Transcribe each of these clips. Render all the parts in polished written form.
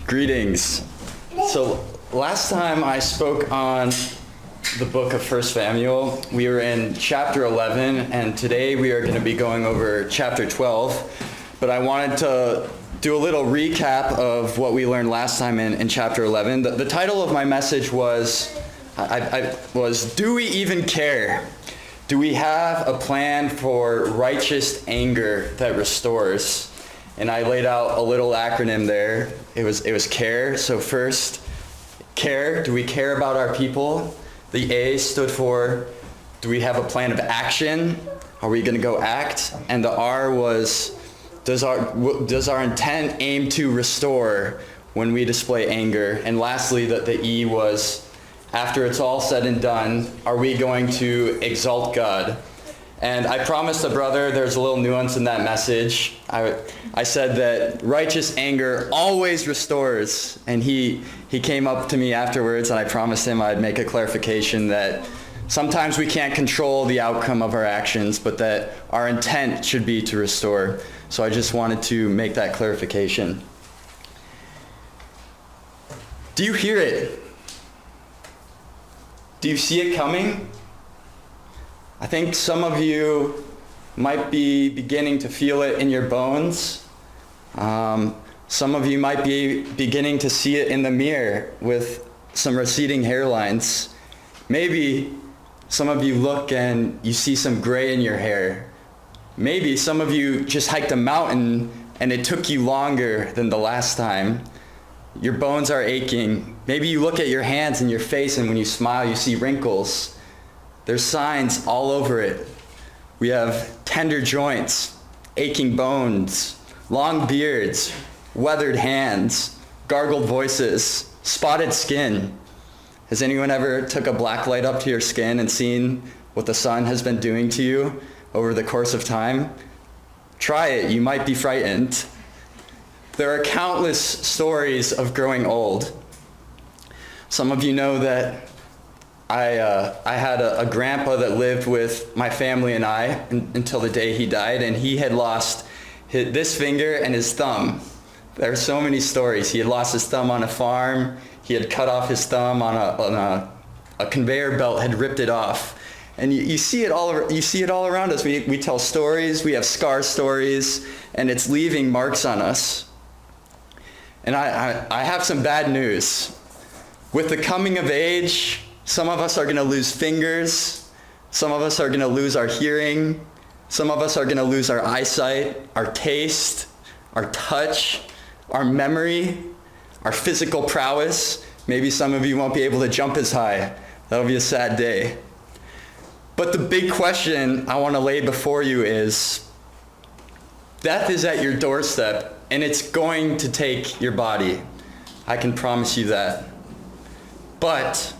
Greetings. So last time I spoke on the book of 1 Samuel, we were in chapter 11, and today we are going to be going over chapter 12. But I wanted to do a little recap of what we learned last time in chapter 11. The title of my message was Do We Even Care? Do we have a plan for righteous anger that restores? And I laid out a little acronym there. It was CARE. So first, care. Do we care about our people? The A stood for, do we have a plan of action? Are we going to go act? And the R was, does our intent aim to restore when we display anger? And lastly, the E was, after it's all said and done, are we going to exalt God? And I promised a brother there's a little nuance in that message. I said that righteous anger always restores. And he came up to me afterwards, and I promised him I'd make a clarification that sometimes we can't control the outcome of our actions, but that our intent should be to restore. So I just wanted to make that clarification. Do you hear it? Do you see it coming? I think some of you might be beginning to feel it in your bones. Some of you might be beginning to see it in the mirror with some receding hairlines. Maybe some of you look and you see some gray in your hair. Maybe some of you just hiked a mountain and it took you longer than the last time. Your bones are aching. Maybe you look at your hands and your face, and when you smile you see wrinkles. There's signs all over it. We have tender joints, aching bones, long beards, weathered hands, gargled voices, spotted skin. Has anyone ever took a black light up to your skin and seen what the sun has been doing to you over the course of time? Try it, you might be frightened. There are countless stories of growing old. Some of you know that I had a grandpa that lived with my family and I until the day he died, and he had lost this finger and his thumb. There are so many stories. He had lost his thumb on a farm. He had cut off his thumb on a conveyor belt, had ripped it off. And you see it all around us. We tell stories, we have scar stories, and it's leaving marks on us. And I have some bad news. With the coming of age, some of us are going to lose fingers. Some of us are going to lose our hearing. Some of us are going to lose our eyesight, our taste, our touch, our memory, our physical prowess. Maybe some of you won't be able to jump as high. That'll be a sad day. But the big question I want to lay before you is, death is at your doorstep, and it's going to take your body. I can promise you that. But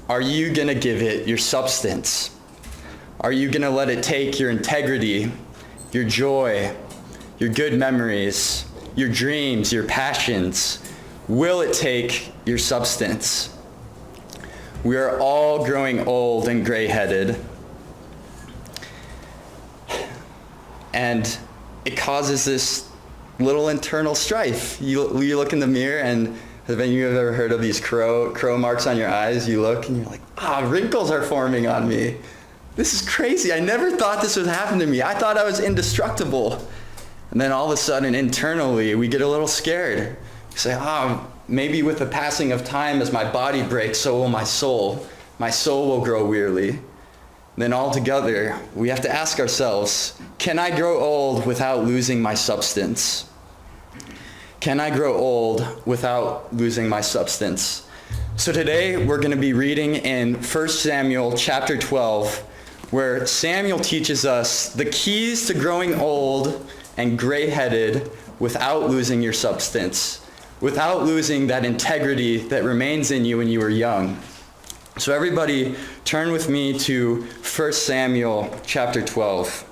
are you going to give it your substance? Are you going to let it take your integrity, your joy, your good memories, your dreams, your passions? Will it take your substance? We are all growing old and gray-headed. And it causes this little internal strife. You look in the mirror, and have any of you ever heard of these crow marks on your eyes? You look and you're like, wrinkles are forming on me. This is crazy. I never thought this would happen to me. I thought I was indestructible. And then all of a sudden, internally, we get a little scared. We say, maybe with the passing of time, as my body breaks, so will my soul. My soul will grow weary. Then altogether, we have to ask ourselves, can I grow old without losing my substance? Can I grow old without losing my substance? So today we're going to be reading in 1 Samuel chapter 12, where Samuel teaches us the keys to growing old and gray-headed without losing your substance, without losing that integrity that remains in you when you were young. So everybody turn with me to 1 Samuel chapter 12.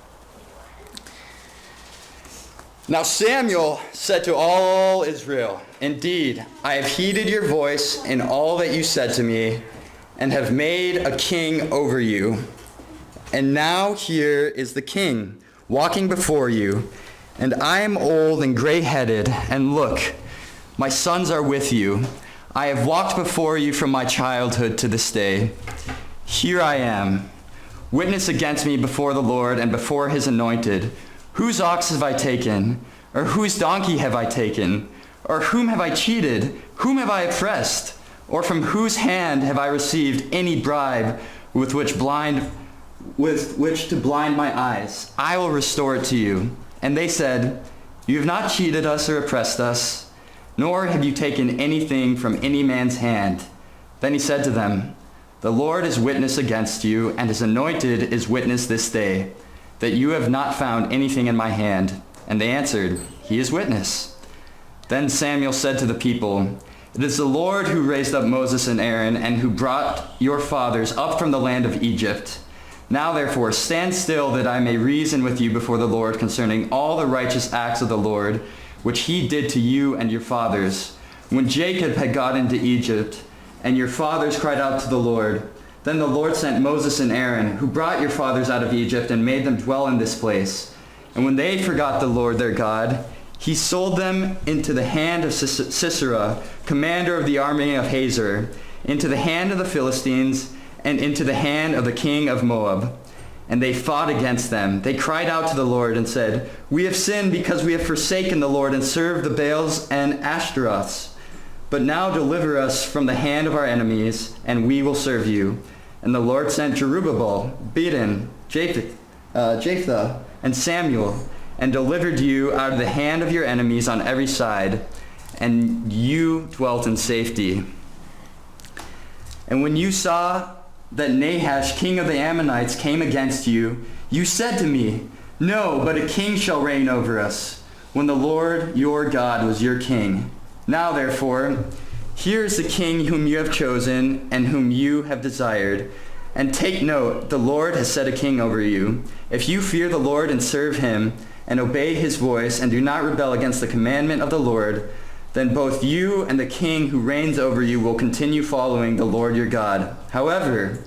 Now Samuel said to all Israel, "Indeed, I have heeded your voice in all that you said to me, and have made a king over you. And now here is the king, walking before you, and I am old and gray-headed, and look, My sons are with you. I have walked before you from my childhood to this day. Here I am. Witness against me before the Lord and before his anointed. Whose ox have I taken? Or whose donkey have I taken? Or whom have I cheated? Whom have I oppressed? Or from whose hand have I received any bribe with which to blind my eyes? I will restore it to you. And they said, You have not cheated us or oppressed us, nor have you taken anything from any man's hand. Then he said to them, The Lord is witness against you, and his anointed is witness this day, that you have not found anything in my hand. And they answered, He is witness. Then Samuel said to the people, It is the Lord who raised up Moses and Aaron, and who brought your fathers up from the land of Egypt. Now therefore stand still, that I may reason with you before the Lord concerning all the righteous acts of the Lord, which he did to you and your fathers, when Jacob had got into Egypt, and your fathers cried out to the Lord. Then the Lord sent Moses and Aaron, who brought your fathers out of Egypt and made them dwell in this place. And when they forgot the Lord their God, he sold them into the hand of Sisera, commander of the army of Hazor, into the hand of the Philistines, and into the hand of the king of Moab. And they fought against them. They cried out to the Lord and said, We have sinned because we have forsaken the Lord and served the Baals and Ashtaroths. But now deliver us from the hand of our enemies, and we will serve you. And the Lord sent Jerubbaal, Bedan, Jephthah, and Samuel, and delivered you out of the hand of your enemies on every side, and you dwelt in safety. And when you saw that Nahash, king of the Ammonites, came against you, you said to me, No, but a king shall reign over us, when the Lord your God was your king. Now therefore, here is the king whom you have chosen, and whom you have desired. And take note, the Lord has set a king over you. If you fear the Lord and serve him, and obey his voice, and do not rebel against the commandment of the Lord, then both you and the king who reigns over you will continue following the Lord your God. However,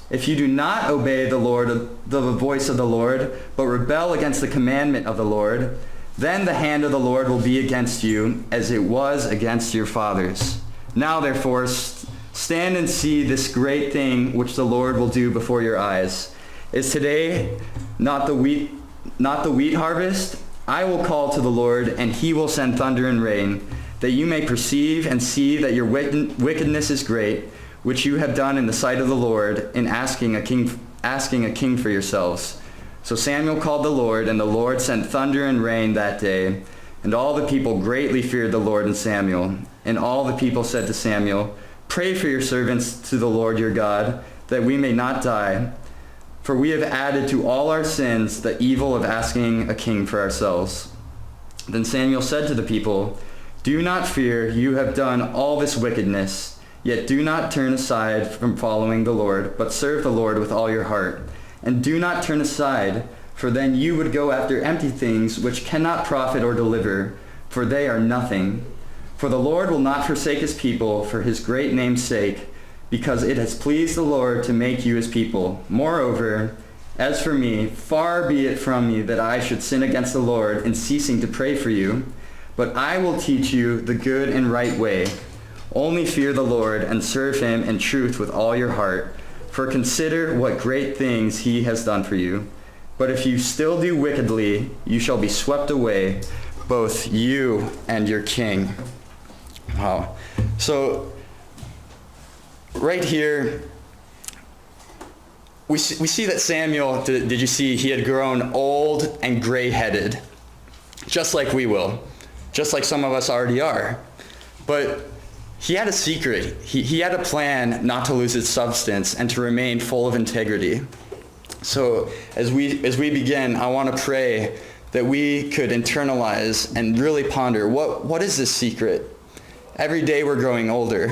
if you do not obey the voice of the Lord, but rebel against the commandment of the Lord, then the hand of the Lord will be against you, as it was against your fathers. Now therefore, stand and see this great thing which the Lord will do before your eyes. Is today not the wheat harvest? I will call to the Lord, and he will send thunder and rain, that you may perceive and see that your wickedness is great, which you have done in the sight of the Lord, in asking a king for yourselves. So Samuel called the Lord, and the Lord sent thunder and rain that day. And all the people greatly feared the Lord and Samuel. And all the people said to Samuel, Pray for your servants to the Lord your God, that we may not die. For we have added to all our sins the evil of asking a king for ourselves. Then Samuel said to the people, Do not fear, you have done all this wickedness. Yet do not turn aside from following the Lord, but serve the Lord with all your heart. And do not turn aside, for then you would go after empty things which cannot profit or deliver, for they are nothing. For the Lord will not forsake his people for his great name's sake, because it has pleased the Lord to make you his people. Moreover, as for me, far be it from me that I should sin against the Lord in ceasing to pray for you, but I will teach you the good and right way. Only fear the Lord and serve him in truth with all your heart, for consider what great things he has done for you. But if you still do wickedly, you shall be swept away, both you and your king. Wow. So right here, we see that Samuel, did you see, he had grown old and gray-headed, just like we will, just like some of us already are. But he had a secret. He had a plan not to lose his substance and to remain full of integrity. So as we begin, I want to pray that we could internalize and really ponder, what is this secret? Every day we're growing older.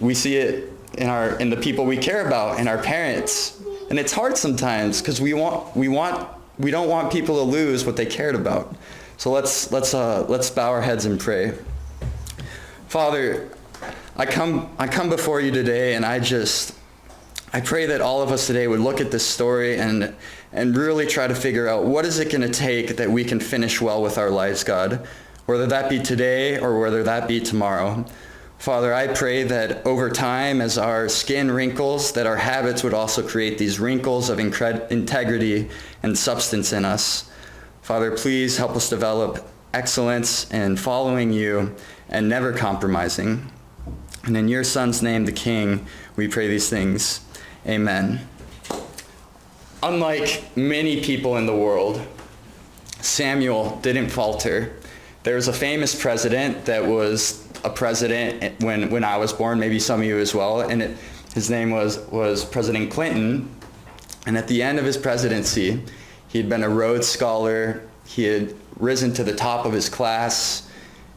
We see it in the people we care about, in our parents. And it's hard sometimes because we don't want people to lose what they cared about. So let's bow our heads and pray. Father, I come before you today, and I pray that all of us today would look at this story and really try to figure out, what is it going to take that we can finish well with our lives, God? whether that be today or whether that be tomorrow. Father, I pray that over time, as our skin wrinkles, that our habits would also create these wrinkles of integrity and substance in us. Father, please help us develop excellence in following you and never compromising. And in your Son's name, the King, we pray these things. Amen. Unlike many people in the world, Samuel didn't falter. There was a famous president that was a president when I was born, maybe some of you as well, and his name was President Clinton. And at the end of his presidency, he'd been a Rhodes Scholar. He had risen to the top of his class.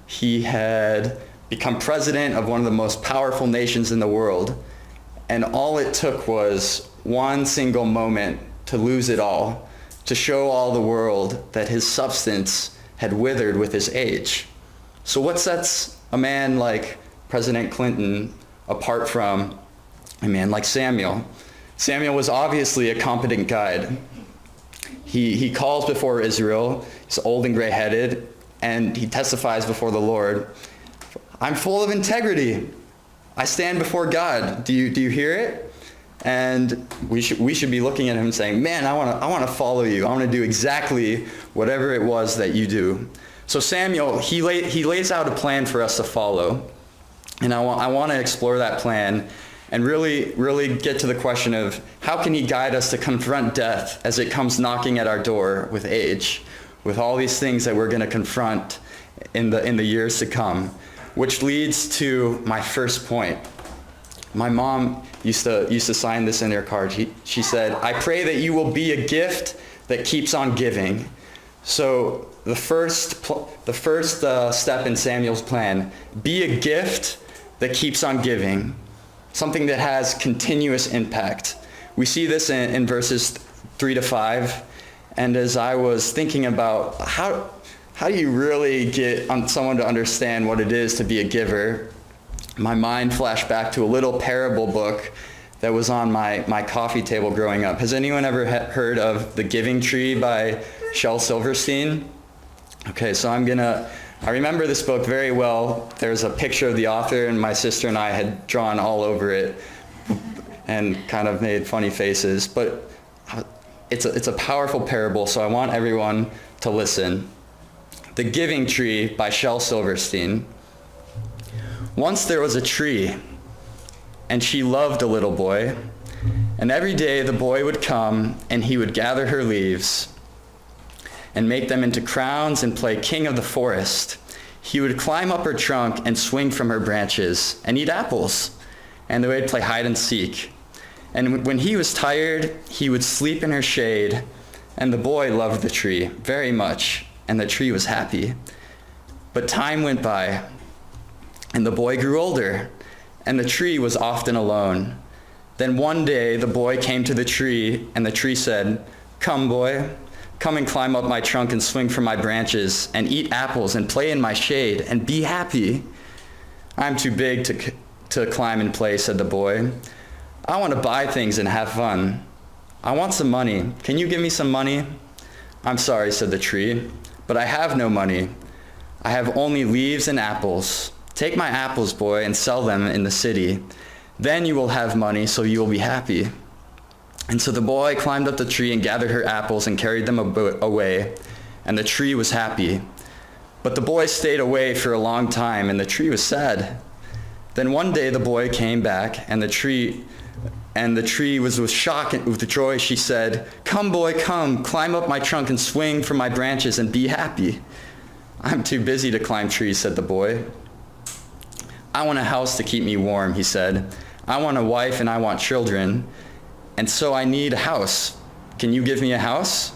He had become president of one of the most powerful nations in the world. And all it took was one single moment to lose it all, to show all the world that his substance had withered with his age. So what sets a man like President Clinton apart from a man like Samuel? Samuel was obviously a competent guide. He calls before Israel. He's old and gray-headed, and he testifies before the Lord. I'm full of integrity. I stand before God. Do you hear it? And we should be looking at him saying, man, I want to follow you. I want to do exactly whatever it was that you do. So Samuel, he lays out a plan for us to follow. And I want to explore that plan and really get to the question of how can he guide us to confront death as it comes knocking at our door with age, with all these things that we're going to confront in the years to come, which leads to my first point. My mom used to sign this in her card. She said, I pray that you will be a gift that keeps on giving. So the first step in Samuel's plan, be a gift that keeps on giving, something that has continuous impact. We see this in verses 3-5. And as I was thinking about how do you really get someone to understand what it is to be a giver, my mind flashed back to a little parable book that was on my coffee table growing up. Has anyone ever heard of The Giving Tree by Shel Silverstein? Okay, so I remember this book very well. There's a picture of the author, and my sister and I had drawn all over it and kind of made funny faces. But it's a powerful parable, so I want everyone to listen. The Giving Tree by Shel Silverstein. Once there was a tree, and she loved a little boy, and every day the boy would come, and he would gather her leaves and make them into crowns and play king of the forest. He would climb up her trunk and swing from her branches and eat apples, and they would play hide and seek. And when he was tired, he would sleep in her shade, and the boy loved the tree very much, and the tree was happy. But time went by, and the boy grew older, and the tree was often alone. Then one day the boy came to the tree, and the tree said, "Come, boy, come and climb up my trunk and swing from my branches, and eat apples and play in my shade, and be happy." "I'm too big to climb and play," said the boy. "I want to buy things and have fun. I want some money. Can you give me some money?" "I'm sorry," said the tree, "but I have no money. I have only leaves and apples. Take my apples, boy, and sell them in the city. Then you will have money, so you will be happy." And so the boy climbed up the tree and gathered her apples and carried them away, and the tree was happy. But the boy stayed away for a long time, and the tree was sad. Then one day the boy came back, and the tree was with shock and with joy. She said, "Come, boy, come, climb up my trunk and swing from my branches and be happy." "I'm too busy to climb trees," said the boy. "I want a house to keep me warm," he said. "I want a wife and I want children, and so I need a house. Can you give me a house?"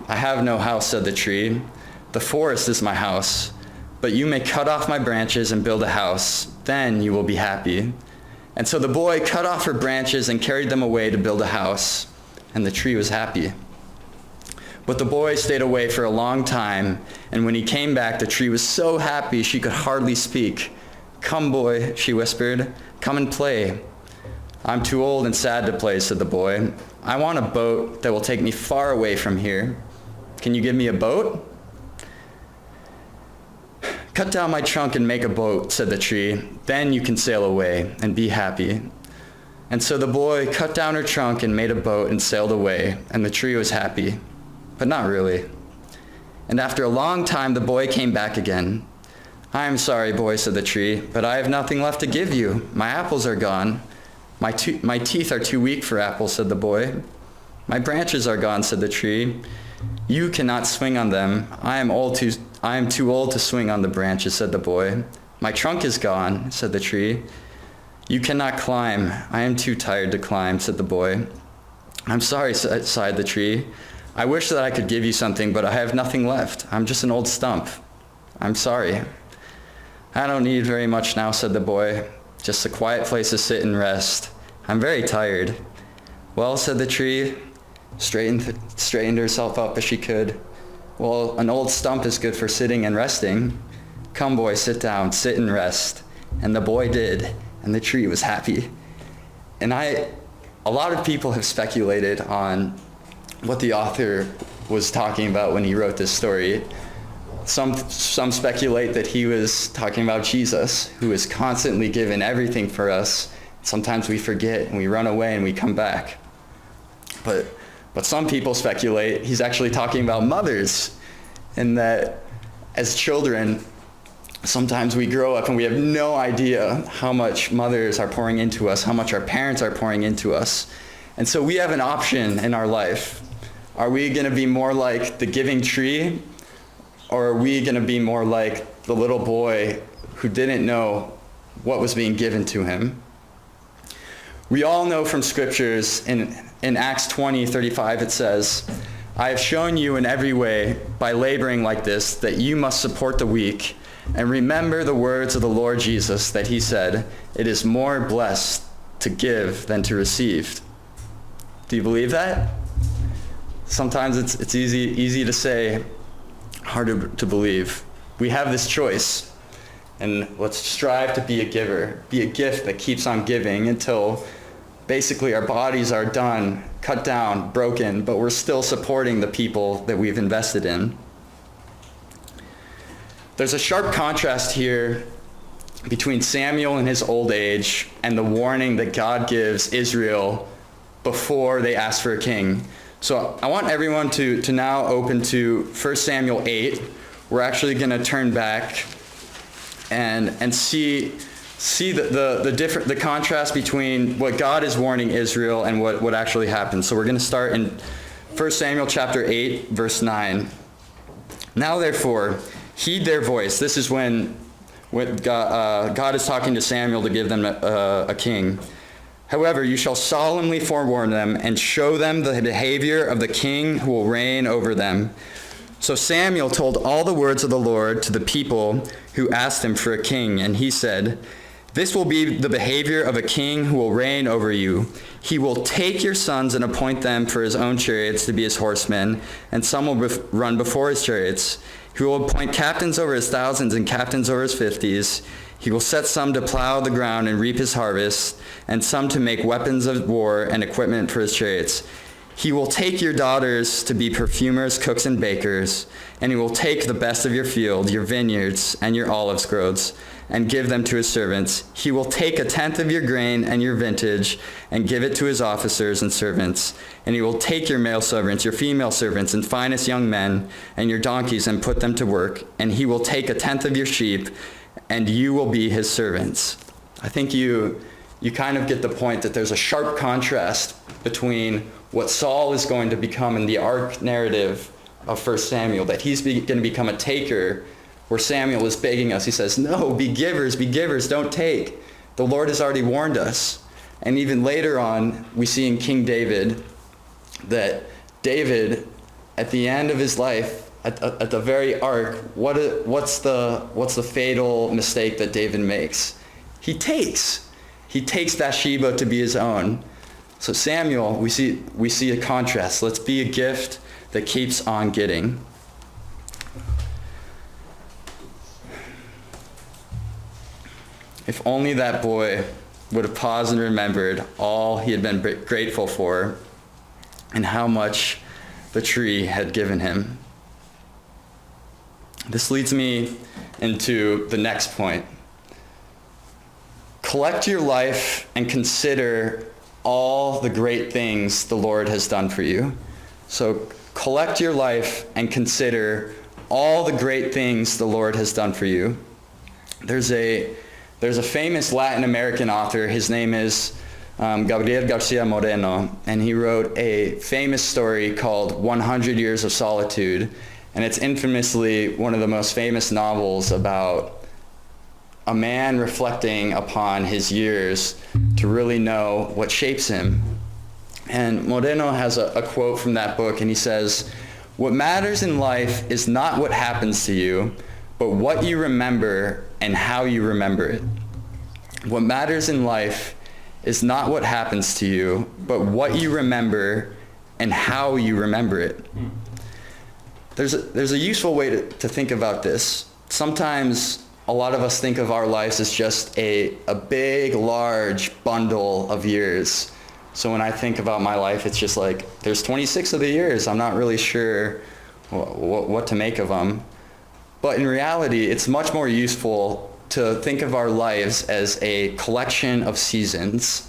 "I have no house," said the tree. "The forest is my house, but you may cut off my branches and build a house. Then you will be happy." And so the boy cut off her branches and carried them away to build a house, and the tree was happy. But the boy stayed away for a long time, and when he came back, the tree was so happy she could hardly speak. "Come, boy," she whispered, "come and play." "I'm too old and sad to play," said the boy. "I want a boat that will take me far away from here. Can you give me a boat?" "Cut down my trunk and make a boat," said the tree. "Then you can sail away and be happy." And so the boy cut down her trunk and made a boat and sailed away, and the tree was happy, but not really. And after a long time, the boy came back again. "I am sorry, boy," said the tree, "but I have nothing left to give you. My apples are gone." My teeth are too weak for apples," said the boy. "My branches are gone," said the tree. "You cannot swing on them. I am too old to swing on the branches," said the boy. "My trunk is gone," said the tree. "You cannot climb. I am too tired to climb," said the boy. "I'm sorry," sighed the tree. "I wish that I could give you something, but I have nothing left. I'm just an old stump. I'm sorry." "I don't need very much now," said the boy. "Just a quiet place to sit and rest. I'm very tired." "Well," said the tree, straightened herself up as she could. "Well, an old stump is good for sitting and resting. Come, boy, sit down, sit and rest." And the boy did, and the tree was happy. And a lot of people have speculated on what the author was talking about when he wrote this story. Some speculate that he was talking about Jesus, who is constantly given everything for us. Sometimes we forget and we run away and we come back. But some people speculate he's actually talking about mothers, and that as children, sometimes we grow up and we have no idea how much mothers are pouring into us, how much our parents are pouring into us. And so we have an option in our life. Are we going to be more like the giving tree, or are we going to be more like the little boy who didn't know what was being given to him? We all know from scriptures, in Acts 20:35 it says, "I have shown you in every way, by laboring like this, that you must support the weak, and remember the words of the Lord Jesus, that he said, 'It is more blessed to give than to receive.'" Do you believe that? Sometimes it's easy to say, harder to believe. We have this choice, and let's strive to be a giver, be a gift that keeps on giving until basically our bodies are done, cut down, broken, but we're still supporting the people that we've invested in. There's a sharp contrast here between Samuel in his old age and the warning that God gives Israel before they ask for a king. So I want everyone to now open to 1 Samuel 8. We're actually going to turn back and see the contrast between what God is warning Israel and what actually happens. So we're going to start in 1 Samuel chapter 8, verse 9. "Now therefore, heed their voice." This is when God is talking to Samuel to give them a king. "However, you shall solemnly forewarn them and show them the behavior of the king who will reign over them." So Samuel told all the words of the Lord to the people who asked him for a king, and he said, "This will be the behavior of a king who will reign over you. He will take your sons and appoint them for his own chariots to be his horsemen, and some will run before his chariots. He will appoint captains over his thousands and captains over his 50s. He will set some to plow the ground and reap his harvest, and some to make weapons of war and equipment for his chariots. He will take your daughters to be perfumers, cooks, and bakers, and he will take the best of your field, your vineyards, and your olive groves, and give them to his servants. He will take 1/10 of your grain and your vintage, and give it to his officers and servants. And he will take your male servants, your female servants, and finest young men, and your donkeys, and put them to work. And he will take 1/10 of your sheep, and you will be his servants." I think you kind of get the point that there's a sharp contrast between what Saul is going to become in the arc narrative of 1 Samuel, that he's going to become a taker, where Samuel is begging us. He says, "No, be givers, don't take. The Lord has already warned us." And even later on, we see in King David that David, at the end of his life, at the very arc, what's the fatal mistake that David makes? He takes Bathsheba to be his own. So Samuel, we see a contrast. Let's be a gift that keeps on getting. If only that boy would have paused and remembered all he had been grateful for and how much the tree had given him. This leads me into the next point. Collect your life and consider all the great things the Lord has done for you. So collect your life and consider all the great things the Lord has done for you. There's a famous Latin American author. His name is Gabriel Garcia Moreno, and he wrote a famous story called 100 Years of Solitude, and it's infamously one of the most famous novels about a man reflecting upon his years to really know what shapes him. And Moreno has a quote from that book, and he says, "What matters in life is not what happens to you, but what you remember and how you remember it." What matters in life is not what happens to you, but what you remember and how you remember it. There's a useful way to think about this. Sometimes a lot of us think of our lives as just a big, large bundle of years. So when I think about my life, it's just like, there's 26 of the years. I'm not really sure what to make of them. But in reality, it's much more useful to think of our lives as a collection of seasons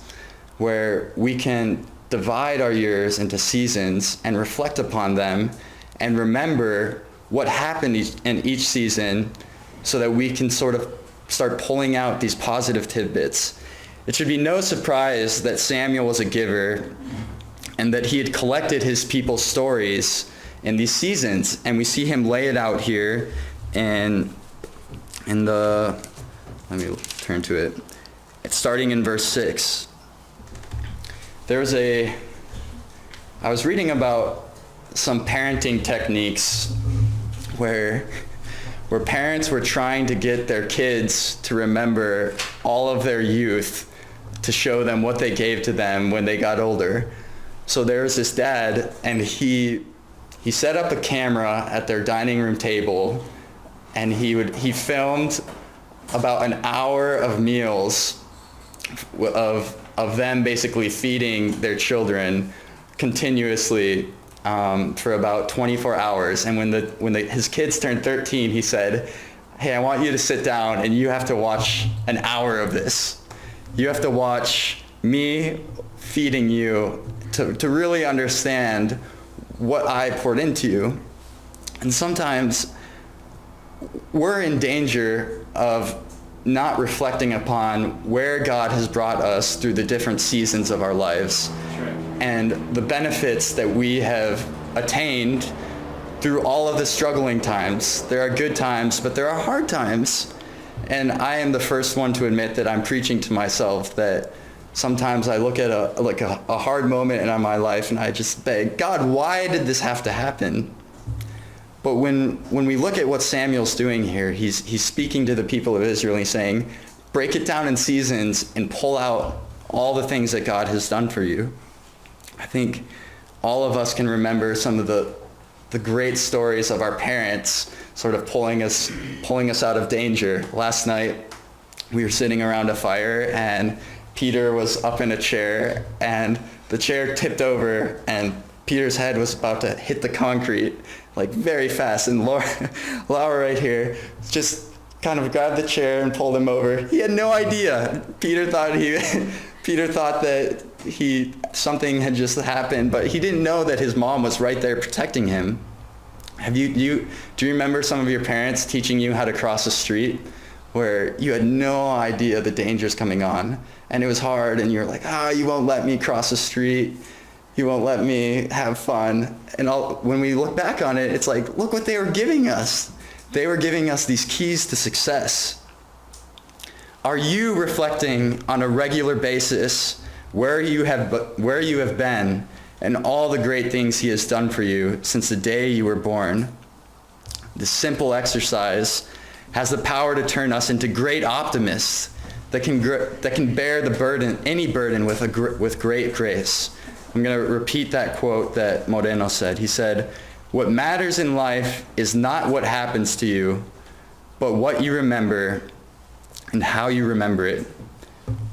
where we can divide our years into seasons and reflect upon them and remember what happened in each season so that we can sort of start pulling out these positive tidbits. It should be no surprise that Samuel was a giver and that he had collected his people's stories in these seasons, and we see him lay it out here in the, let me turn to it. It's starting in verse 6. I was reading about some parenting techniques where parents were trying to get their kids to remember all of their youth to show them what they gave to them when they got older. So there was this dad, and he set up a camera at their dining room table, and he filmed about an hour of meals of them basically feeding their children continuously for about 24 hours. And when his kids turned 13, he said, "Hey, I want you to sit down and you have to watch an hour of this. You have to watch me feeding you to really understand what I poured into you." And sometimes we're in danger of not reflecting upon where God has brought us through the different seasons of our lives. Sure. And the benefits that we have attained through all of the struggling times. There are good times, but there are hard times. And I am the first one to admit that I'm preaching to myself, that sometimes I look at a hard moment in my life and I just beg, God, why did this have to happen? But when we look at what Samuel's doing here, he's speaking to the people of Israel and he's saying, break it down in seasons and pull out all the things that God has done for you. I think all of us can remember some of the great stories of our parents sort of pulling us out of danger. Last night, we were sitting around a fire and Peter was up in a chair and the chair tipped over and Peter's head was about to hit the concrete like very fast, and Laura right here just kind of grabbed the chair and pulled him over. He had no idea. Peter thought that something had just happened, but he didn't know that his mom was right there protecting him. Do you remember some of your parents teaching you how to cross a street where you had no idea the dangers coming on, and it was hard, and you're like, you won't let me cross the street. You won't let me have fun. And when we look back on it, it's like, look what they were giving us. They were giving us these keys to success. Are you reflecting on a regular basis where you have been and all the great things he has done for you since the day you were born? This simple exercise has the power to turn us into great optimists that can bear the burden, any burden, with great grace. I'm going to repeat that quote that Moreno said. He said, "What matters in life is not what happens to you, but what you remember and how you remember it."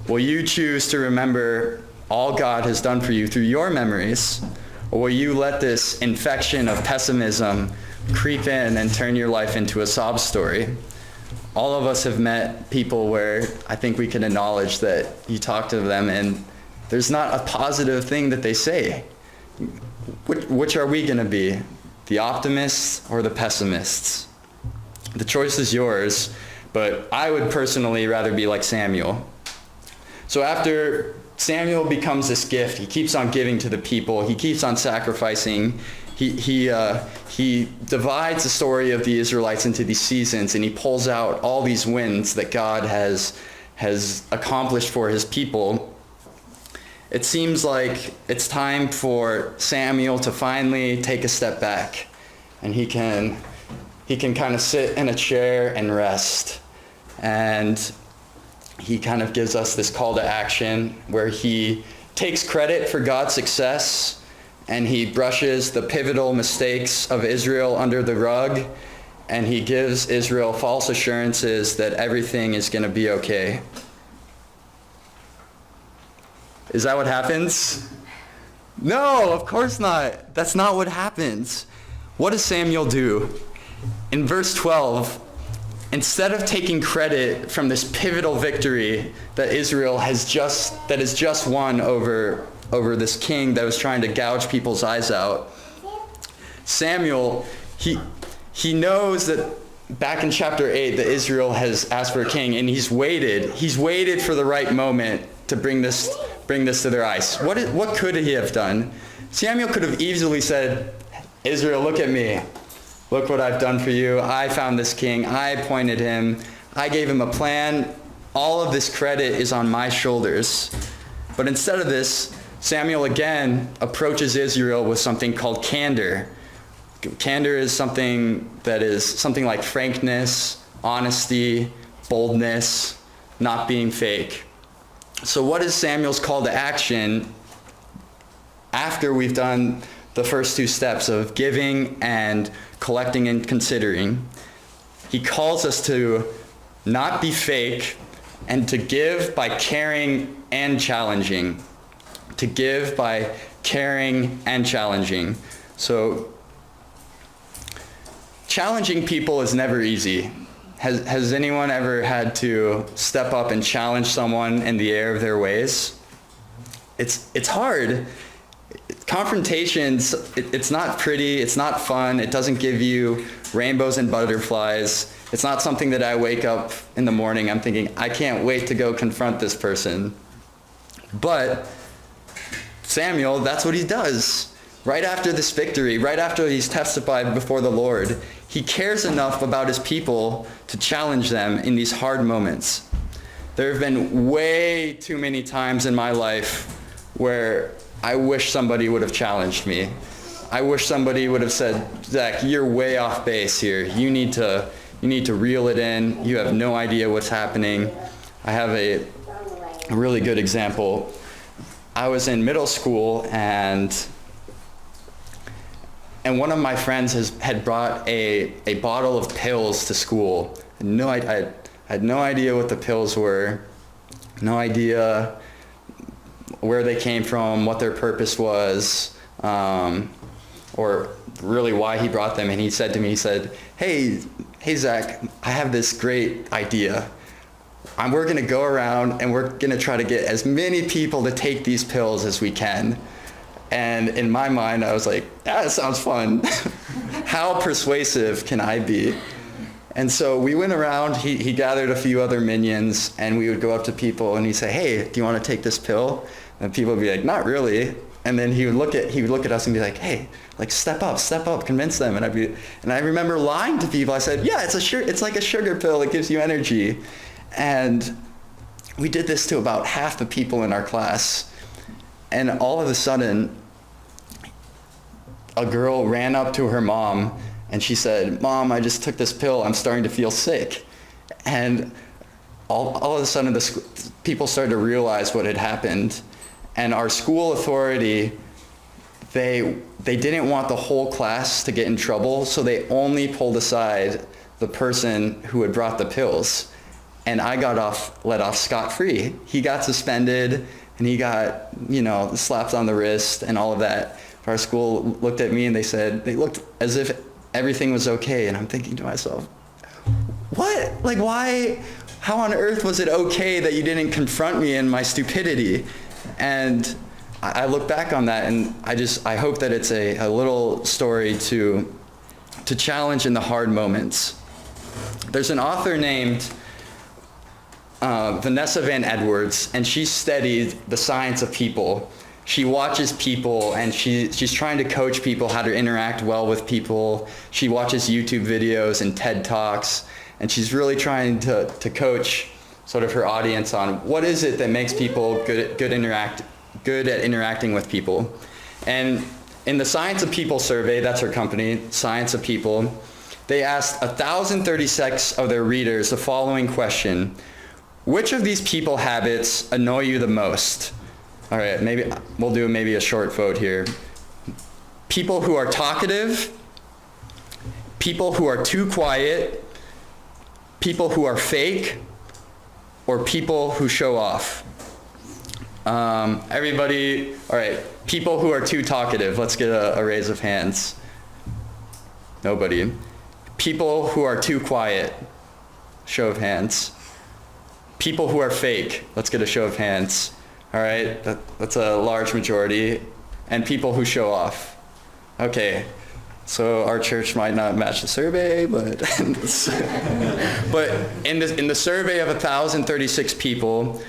Will you choose to remember all God has done for you through your memories, or will you let this infection of pessimism creep in and turn your life into a sob story. All of us have met people where I think we can acknowledge that you talk to them and there's not a positive thing that they say. Which are we going to be? The optimists or the pessimists? The choice is yours, but I would personally rather be like Samuel. So after Samuel becomes this gift, he keeps on giving to the people, he keeps on sacrificing. He divides the story of the Israelites into these seasons, and he pulls out all these wins that God has accomplished for his people. It seems like it's time for Samuel to finally take a step back, and he can kind of sit in a chair and rest. And he kind of gives us this call to action where he takes credit for God's success, and he brushes the pivotal mistakes of Israel under the rug, and he gives Israel false assurances that everything is going to be okay. Is that what happens? No, of course not. That's not what happens. What does Samuel do? In verse 12, instead of taking credit from this pivotal victory that Israel has just won over this king that was trying to gouge people's eyes out, Samuel, he knows that back in chapter 8 that Israel has asked for a king, and he's waited for the right moment to bring this to their eyes. What could he have done? Samuel could have easily said, Israel, look at me. Look what I've done for you. I found this king. I appointed him. I gave him a plan. All of this credit is on my shoulders. But instead of this, Samuel again approaches Israel with something called candor. Candor is something like frankness, honesty, boldness, not being fake. So what is Samuel's call to action after we've done the first two steps of giving and collecting and considering? He calls us to not be fake and to give by caring and challenging. To give by caring and challenging. So challenging people is never easy. Has anyone ever had to step up and challenge someone in the error of their ways? It's hard. Confrontations, it's not pretty, it's not fun, it doesn't give you rainbows and butterflies. It's not something that I wake up in the morning, I'm thinking, I can't wait to go confront this person. But Samuel, that's what he does. Right after this victory, right after he's testified before the Lord, he cares enough about his people to challenge them in these hard moments. There have been way too many times in my life where I wish somebody would have challenged me. I wish somebody would have said, Zack, you're way off base here. You need to reel it in. You have no idea what's happening. I have a really good example. I was in middle school and one of my friends had brought a bottle of pills to school. I had no idea what the pills were, no idea where they came from, what their purpose was, or really why he brought them. And he said to me, hey Zack, I have this great idea. We're going to go around and we're going to try to get as many people to take these pills as we can. And in my mind, I was like, that sounds fun. How persuasive can I be? And so we went around, he gathered a few other minions, and we would go up to people and he'd say, hey, do you want to take this pill? And people would be like, not really. And then he would look at us and be like, hey, like step up, convince them. And I remember lying to people. I said, yeah, it's like a sugar pill. It gives you energy. And we did this to about half the people in our class. And all of a sudden, a girl ran up to her mom and she said, Mom, I just took this pill. I'm starting to feel sick. And all of a sudden, people started to realize what had happened. And our school authority, they didn't want the whole class to get in trouble, so they only pulled aside the person who had brought the pills. And I got let off scot-free. He got suspended, and he got, slapped on the wrist and all of that. Our school looked at me and they looked as if everything was okay. And I'm thinking to myself, what? Like, why? How on earth was it okay that you didn't confront me in my stupidity? And I look back on that, and I hope that it's a little story to challenge in the hard moments. There's an author named Vanessa Van Edwards, and she studied the science of people. She watches people, and she's trying to coach people how to interact well with people. She watches YouTube videos and TED Talks, and she's really trying to coach sort of her audience on what is it that makes people good at interacting with people. And in the Science of People survey, that's her company, Science of People, they asked 1,036 of their readers the following question: which of these people habits annoy you the most? All right, maybe we'll do a short vote here. People who are talkative, people who are too quiet, people who are fake, or people who show off. Everybody, all right, people who are too talkative, let's get a raise of hands. Nobody. People who are too quiet, show of hands. People who are fake, let's get a show of hands. All right, that's a large majority. And people who show off. Okay, so our church might not match the survey, but but in the survey of 1,036 people,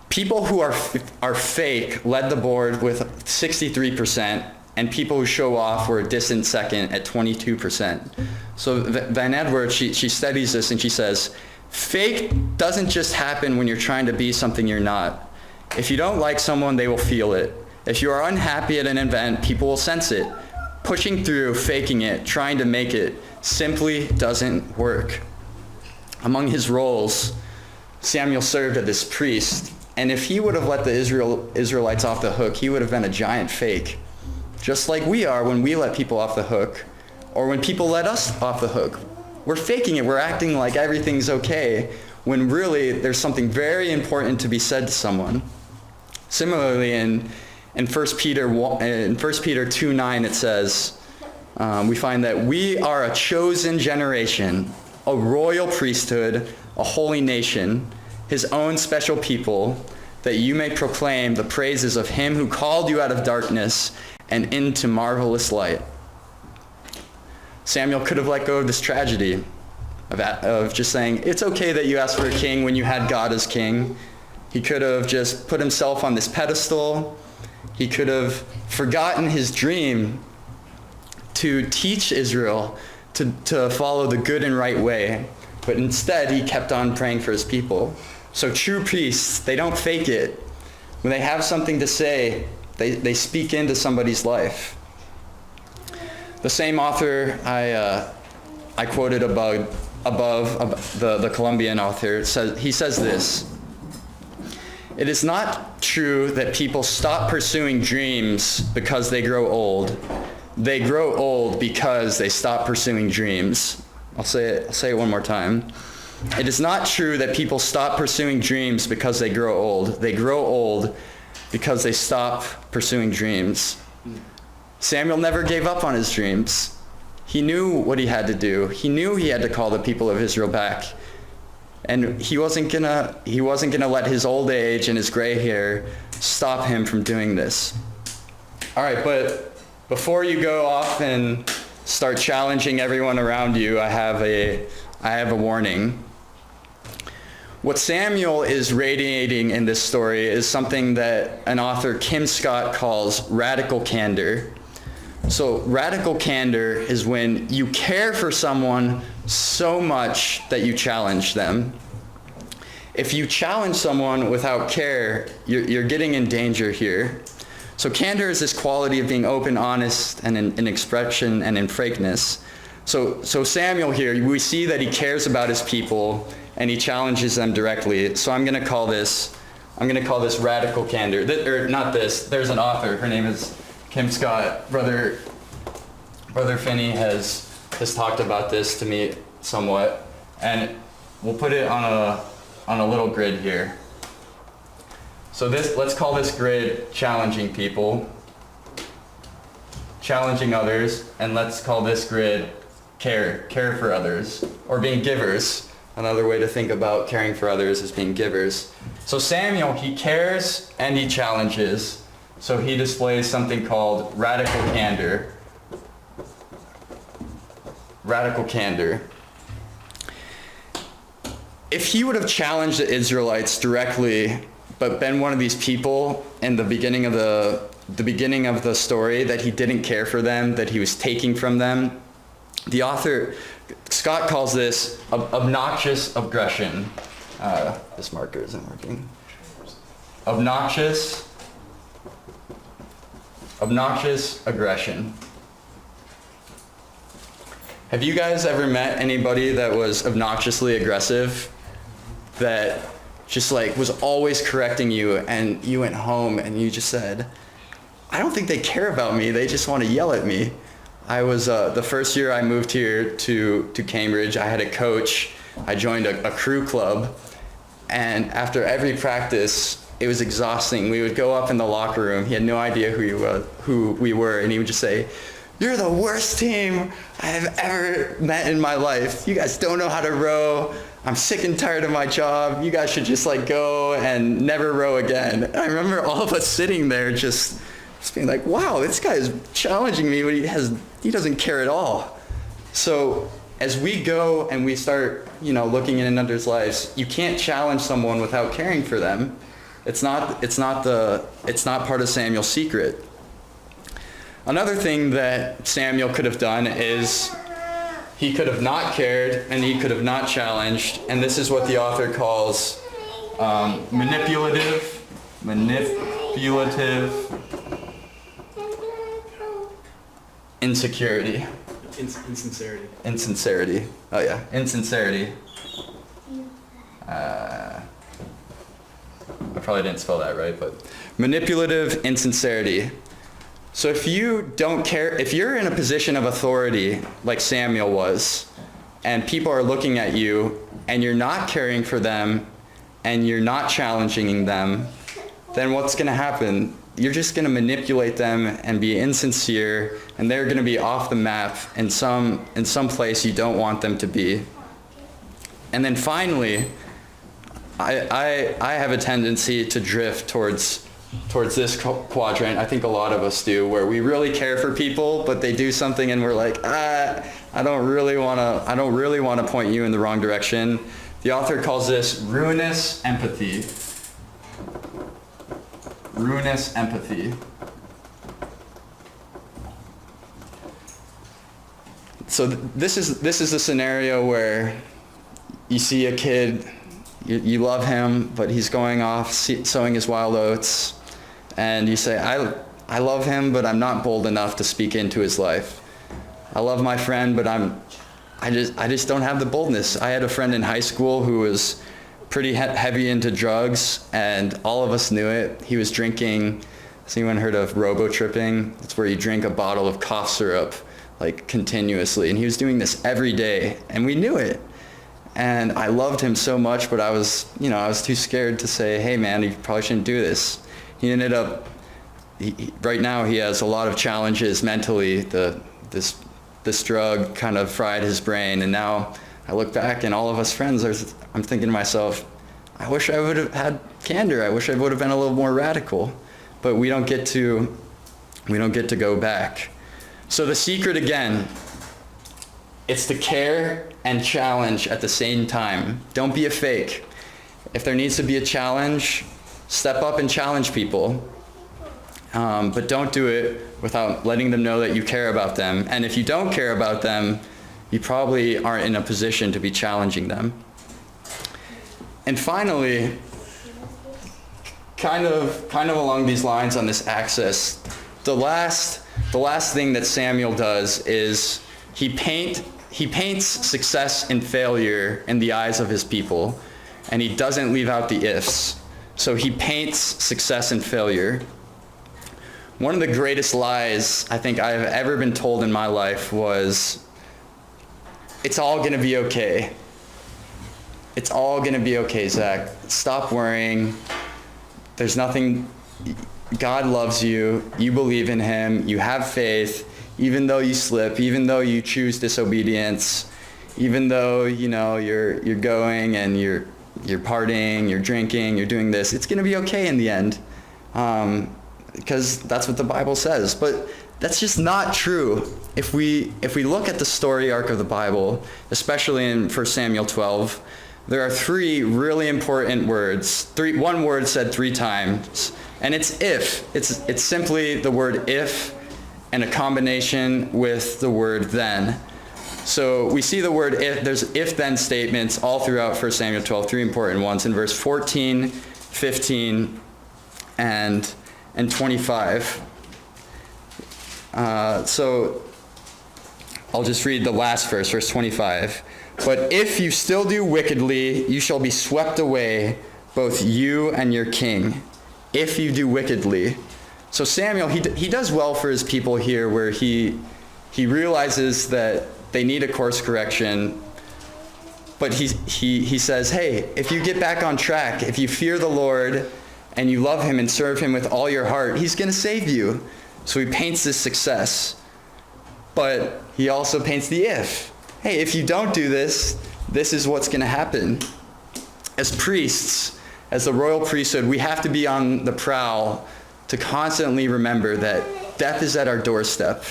people who are fake led the board with 63%, and people who show off were a distant second at 22%. So Van Edwards, she studies this, and she says, fake doesn't just happen when you're trying to be something you're not. If you don't like someone, they will feel it. If you are unhappy at an event, people will sense it. Pushing through, faking it, trying to make it, simply doesn't work. Among his roles, Samuel served as this priest, and if he would have let the Israelites off the hook, he would have been a giant fake. Just like we are when we let people off the hook, or when people let us off the hook. We're faking it, we're acting like everything's okay, when really there's something very important to be said to someone. Similarly, in 1 Peter 2:9, it says, we find that we are a chosen generation, a royal priesthood, a holy nation, his own special people, that you may proclaim the praises of him who called you out of darkness and into marvelous light. Samuel could have let go of this tragedy of just saying, it's okay that you asked for a king when you had God as king. He could have just put himself on this pedestal. He could have forgotten his dream to teach Israel to follow the good and right way. But instead, he kept on praying for his people. So true priests, they don't fake it. When they have something to say, they speak into somebody's life. The same author I quoted above the Colombian author, he says this: it is not true that people stop pursuing dreams because they grow old. They grow old because they stop pursuing dreams. I'll say it one more time. It is not true that people stop pursuing dreams because they grow old. They grow old because they stop pursuing dreams. Samuel never gave up on his dreams. He knew what he had to do. He knew he had to call the people of Israel back. And he wasn't gonna let his old age and his gray hair stop him from doing this. All right, but before you go off and start challenging everyone around you, I have a warning. What Samuel is radiating in this story is something that an author, Kim Scott, calls radical candor. So radical candor is when you care for someone so much that you challenge them. If you challenge someone without care, you're getting in danger here. So candor is this quality of being open, honest, and in expression and in frankness. So Samuel here, we see that he cares about his people and he challenges them directly. So I'm going to call this radical candor. There's an author. Her name is Kim Scott. Brother Finney has talked about this to me somewhat, and we'll put it on a little grid here. So let's call this grid challenging people. challenging others, and let's call this grid care for others, or being givers. Another way to think about caring for others is being givers. So Samuel, he cares and he challenges. So he displays something called radical candor. Radical candor. If he would have challenged the Israelites directly, but been one of these people in the beginning of the story that he didn't care for them, that he was taking from them, the author, Scott, calls this obnoxious aggression. This marker isn't working. Obnoxious aggression. Have you guys ever met anybody that was obnoxiously aggressive, that just like was always correcting you, and you went home and you just said, I don't think they care about me, they just want to yell at me? I was, the first year I moved here to Cambridge, I had a coach. I joined a crew club, and after every practice, it was exhausting. We would go up in the locker room. He had no idea who we were, and he would just say, "You're the worst team I've ever met in my life. You guys don't know how to row. I'm sick and tired of my job. You guys should just like go and never row again." And I remember all of us sitting there just being like, wow, this guy is challenging me, but he doesn't care at all. So as we go and we start, looking in others' lives, you can't challenge someone without caring for them. It's not part of Samuel's secret. Another thing that Samuel could have done is he could have not cared and he could have not challenged, and this is what the author calls manipulative insecurity. Insincerity. Oh yeah, insincerity. I probably didn't spell that right, but manipulative insincerity. So if you don't care, if you're in a position of authority like Samuel was, and people are looking at you and you're not caring for them and you're not challenging them, then what's going to happen? You're just going to manipulate them and be insincere, and they're going to be off the map in some place you don't want them to be. And then finally, I have a tendency to drift towards this quadrant. I think a lot of us do, where we really care for people, but they do something and we're like, I don't really want to point you in the wrong direction. The author calls this ruinous empathy. Ruinous empathy. So this is a scenario where you see a kid, you love him, but he's going off sowing his wild oats, and you say, I love him, but I'm not bold enough to speak into his life. I love my friend, but I just don't have the boldness. I had a friend in high school who was pretty heavy into drugs, and all of us knew it. He was drinking, has anyone heard of robo-tripping? It's where you drink a bottle of cough syrup like continuously, and he was doing this every day, and we knew it. And I loved him so much, but I was too scared to say, hey man, you probably shouldn't do this. He ended up, right now he has a lot of challenges mentally. This drug kind of fried his brain, and now I look back and all of us friends, I'm thinking to myself, I wish I would have had candor. I wish I would have been a little more radical, but we don't get to go back. So the secret again, it's to care and challenge at the same time. Don't be a fake. If there needs to be a challenge, step up and challenge people. But don't do it without letting them know that you care about them. And if you don't care about them, you probably aren't in a position to be challenging them. And finally, kind of along these lines on this axis, the last thing that Samuel does is he paints success and failure in the eyes of his people, and he doesn't leave out the ifs. So he paints success and failure. One of the greatest lies I think I've ever been told in my life was, it's all going to be okay. It's all going to be okay, Zack. Stop worrying. There's nothing. God loves you. You believe in him. You have faith. even though you slip, even though you choose disobedience, even though, you're going and you're partying, you're drinking, you're doing this, it's going to be okay in the end. Because that's what the Bible says. But that's just not true. If we look at the story arc of the Bible, especially in 1 Samuel 12, there are three really important words. One word said 3 times, and it's if. It's simply the word if and a combination with the word then. So we see the word if. There's if-then statements all throughout 1 Samuel 12, 3 important ones in verse 14, 15, and 25. So I'll just read the last verse, verse 25. But if you still do wickedly, you shall be swept away, both you and your king, if you do wickedly. So Samuel, he does well for his people here, where he realizes that they need a course correction. But he says, hey, if you get back on track, if you fear the Lord and you love him and serve him with all your heart, he's going to save you. So he paints this success. But he also paints the if. Hey, if you don't do this, this is what's going to happen. As priests, as the royal priesthood, we have to be on the prowl to constantly remember that death is at our doorstep.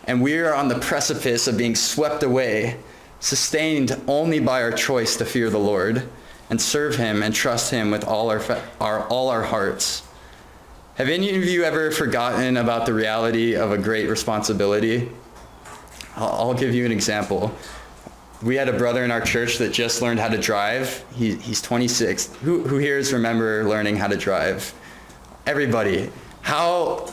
And we are on the precipice of being swept away, sustained only by our choice to fear the Lord and serve him and trust him with all our hearts. Have any of you ever forgotten about the reality of a great responsibility? I'll give you an example. We had a brother in our church that just learned how to drive. He's 26. Who here is remember learning how to drive? Everybody. How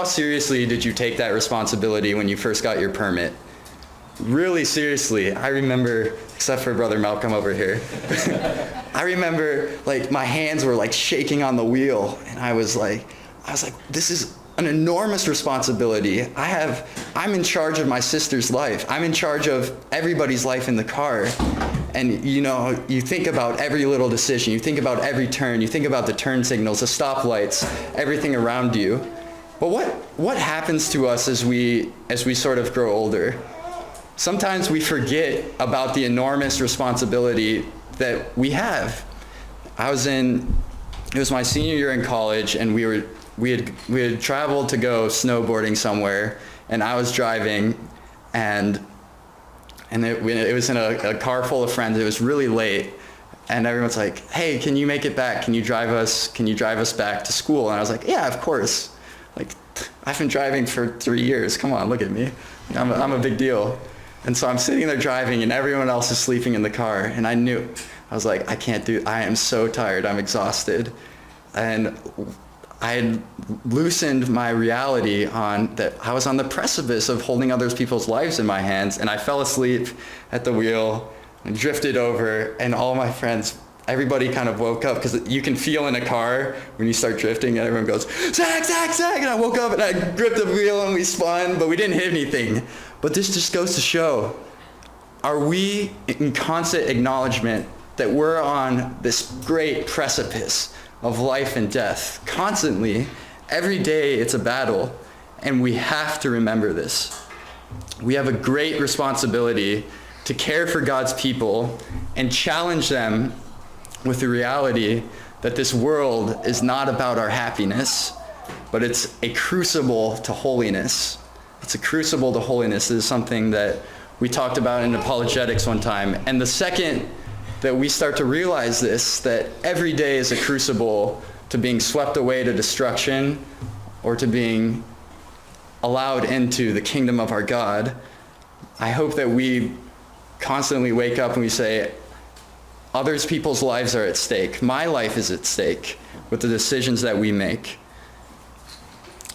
seriously did you take that responsibility when you first got your permit? Really seriously. I remember, except for Brother Malcolm over here, I remember my hands were shaking on the wheel, and I was like, this is an enormous responsibility. I'm in charge of my sister's life. I'm in charge of everybody's life in the car. And you think about every little decision. You think about every turn. You think about the turn signals, the stoplights, everything around you. But what happens to us as we sort of grow older? Sometimes we forget about the enormous responsibility that we have. It was my senior year in college, and we had traveled to go snowboarding somewhere, and I was driving, and it was in a car full of friends. It was really late, and everyone's like, "Hey, can you make it back? Can you drive us back to school?" And I was like, "Yeah, of course. I've been driving for 3 years. Come on, look at me. I'm a big deal." And so I'm sitting there driving, and everyone else is sleeping in the car, and I was like, I am so tired. I'm exhausted. And I had loosened my reality on that I was on the precipice of holding other people's lives in my hands, and I fell asleep at the wheel and drifted over, and all my friends, everybody kind of woke up, because you can feel in a car when you start drifting, and everyone goes, "Zack, Zack, Zack," and I woke up and I gripped the wheel and we spun, but we didn't hit anything. But this just goes to show, are we in constant acknowledgement that we're on this great precipice of life and death? Constantly, every day it's a battle, and we have to remember this. We have a great responsibility to care for God's people and challenge them with the reality that this world is not about our happiness, but it's a crucible to holiness. It's a crucible to holiness. This is something that we talked about in apologetics one time. And the second that we start to realize this, that every day is a crucible to being swept away to destruction or to being allowed into the kingdom of our God, I hope that we constantly wake up and we say, others people's lives are at stake. My life is at stake with the decisions that we make.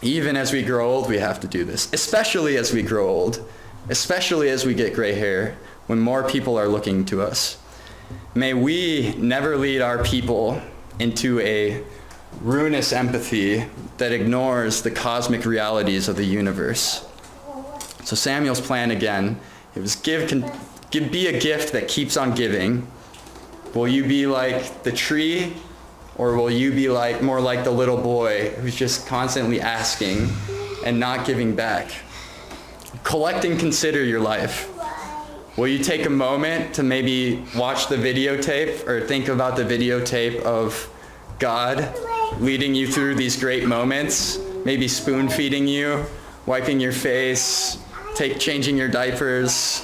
Even as we grow old, we have to do this, especially as we grow old, especially as we get gray hair, when more people are looking to us. May we never lead our people into a ruinous empathy that ignores the cosmic realities of the universe. So Samuel's plan again, it was be a gift that keeps on giving. Will you be like the tree, or will you be more like the little boy who's just constantly asking and not giving back. Collect and consider your life. Will you take a moment to maybe watch the videotape or think about the videotape of God leading you through these great moments, maybe spoon feeding you, wiping your face, changing your diapers?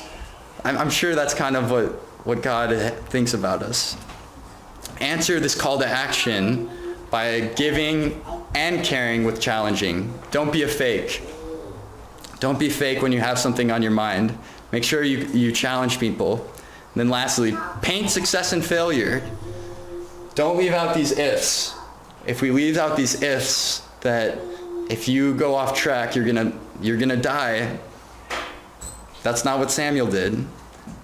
I'm sure that's kind of what God thinks about us. Answer this call to action by giving and caring with challenging. Don't be a fake. Don't be fake when you have something on your mind. Make sure you challenge people. And then lastly, paint success and failure. Don't leave out these ifs. If we leave out these ifs, that if you go off track, you're gonna die. That's not what Samuel did.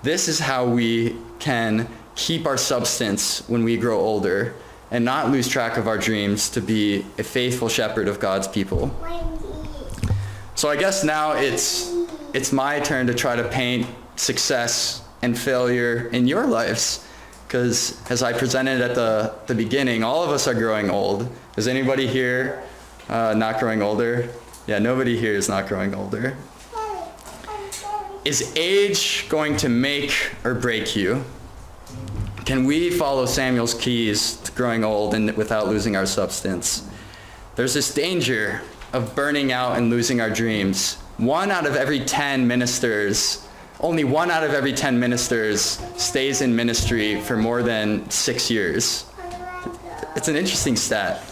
This is how we can keep our substance when we grow older and not lose track of our dreams to be a faithful shepherd of God's people. So I guess now it's my turn to try to paint success and failure in your lives, because as I presented at the beginning, all of us are growing old. Is anybody here not growing older? Yeah, nobody here is not growing older. Is age going to make or break you? Can we follow Samuel's keys to growing old and without losing our substance? There's this danger of burning out and losing our dreams. Only one out of every 10 ministers stays in ministry for more than 6 years. It's an interesting stat.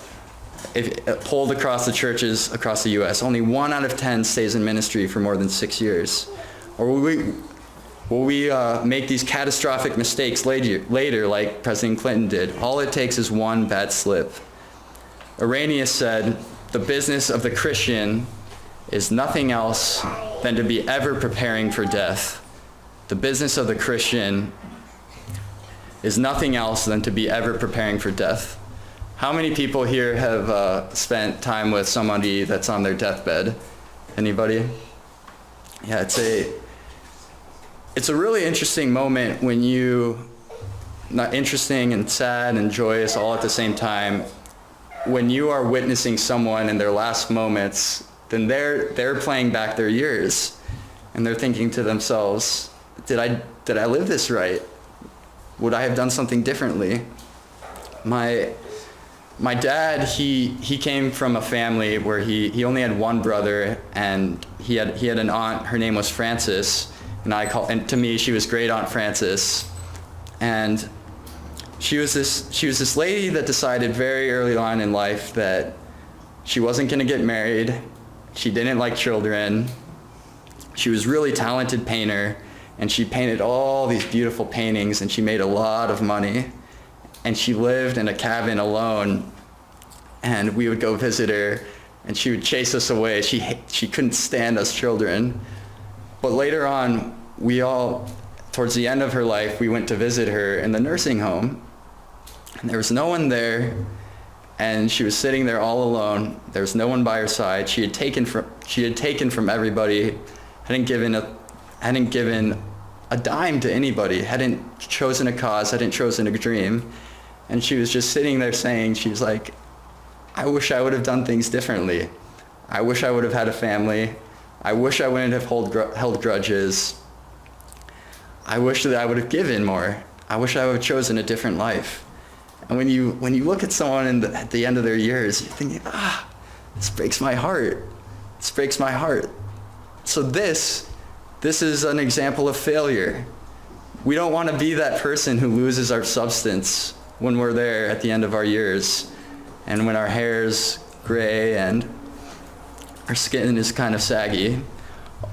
If polled across the churches across the U.S., only 1 out of 10 stays in ministry for more than 6 years. Or will we make these catastrophic mistakes later like President Clinton did? All it takes is one bad slip. Irenaeus said, "The business of the Christian is nothing else than to be ever preparing for death." The business of the Christian is nothing else than to be ever preparing for death. How many people here have spent time with somebody that's on their deathbed? Anybody? Yeah, it's a really interesting moment when not interesting and sad and joyous all at the same time, when you are witnessing someone in their last moments, then they're playing back their years and they're thinking to themselves, did I live this right? Would I have done something differently? My dad, he came from a family where he only had one brother, and he had an aunt. Her name was Frances, and to me she was Great Aunt Frances. And she was this lady that decided very early on in life that she wasn't going to get married. She didn't like children. She was a really talented painter, and she painted all these beautiful paintings, and she made a lot of money. And she lived in a cabin alone, and we would go visit her, and she would chase us away. She couldn't stand us children. But later on, towards the end of her life, we went to visit her in the nursing home, and there was no one there, and she was sitting there all alone. There was no one by her side. She had taken from everybody, hadn't given a dime to anybody, hadn't chosen a cause, hadn't chosen a dream. And she was just sitting there saying, she was like, I wish I would have done things differently. I wish I would have had a family. I wish I wouldn't have held grudges. I wish that I would have given more. I wish I would have chosen a different life. And when you look at someone at the end of their years, you're thinking, this breaks my heart. This breaks my heart. So this is an example of failure. We don't want to be that person who loses our substance when we're there at the end of our years, and when our hair's gray and our skin is kind of saggy.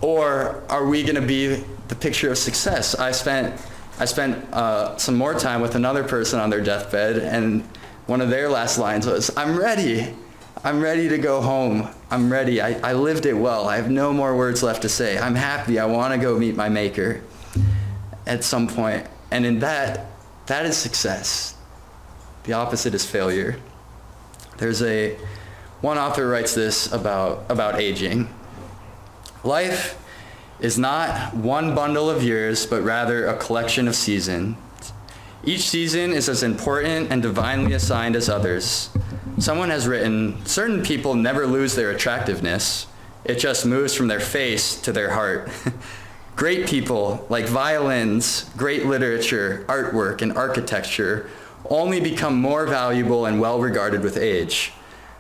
Or are we going to be the picture of success? I spent some more time with another person on their deathbed, and one of their last lines was, I'm ready to go home. I'm ready. I lived it well. I have no more words left to say. I'm happy. I want to go meet my maker at some point. And in that is success. The opposite is failure. One author writes this about aging. Life is not one bundle of years, but rather a collection of seasons. Each season is as important and divinely assigned as others. Someone has written, certain people never lose their attractiveness. It just moves from their face to their heart. Great people, like violins, great literature, artwork, and architecture, only become more valuable and well-regarded with age.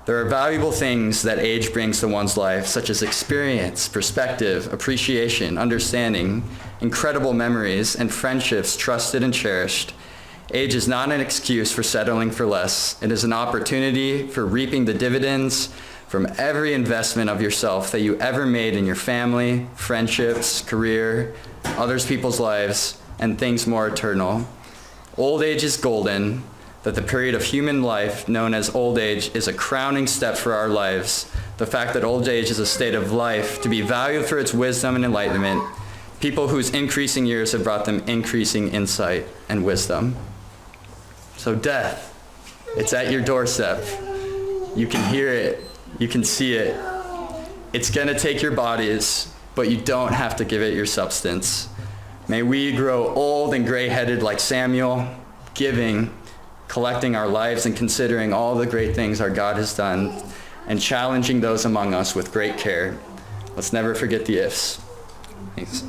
There are valuable things that age brings to one's life, such as experience, perspective, appreciation, understanding, incredible memories, and friendships trusted and cherished. Age is not an excuse for settling for less. It is an opportunity for reaping the dividends from every investment of yourself that you ever made in your family, friendships, career, others people's lives, and things more eternal. Old age is golden, that the period of human life known as old age is a crowning step for our lives. The fact that old age is a state of life to be valued for its wisdom and enlightenment, people whose increasing years have brought them increasing insight and wisdom. So death, it's at your doorstep. You can hear it, you can see it. It's gonna take your bodies, but you don't have to give it your substance. May we grow old and gray-headed like Samuel, giving, collecting our lives and considering all the great things our God has done, and challenging those among us with great care. Let's never forget the ifs. Thanks.